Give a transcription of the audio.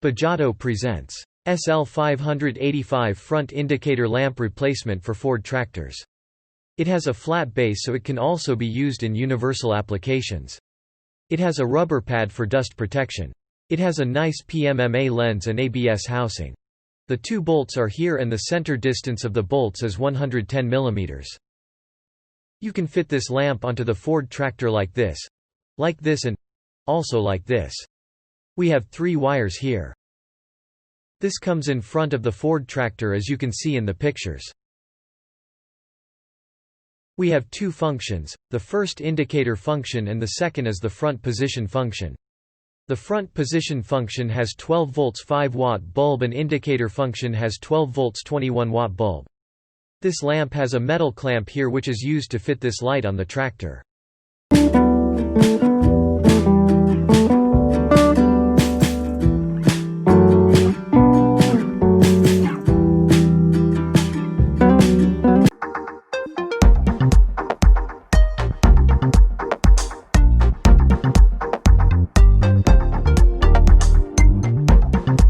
Bajato presents SL585 front indicator lamp replacement for Ford tractors. It has a flat base so it can also be used in universal applications. It has a rubber pad for dust protection. It has a nice PMMA lens and A.B.S housing. The two bolts are here and the center distance of the bolts is 110 mm. You can fit this lamp onto the Ford tractor like this, and also like this. We have 3 wires here. This comes in front of the Ford tractor as you can see in the pictures. We have 2 functions, the first indicator function and the second is the front position function. The front position function has 12 volts 5 watt bulb and indicator function has 12 volts 21 watt bulb. This lamp has a metal clamp here which is used to fit this light on the tractor.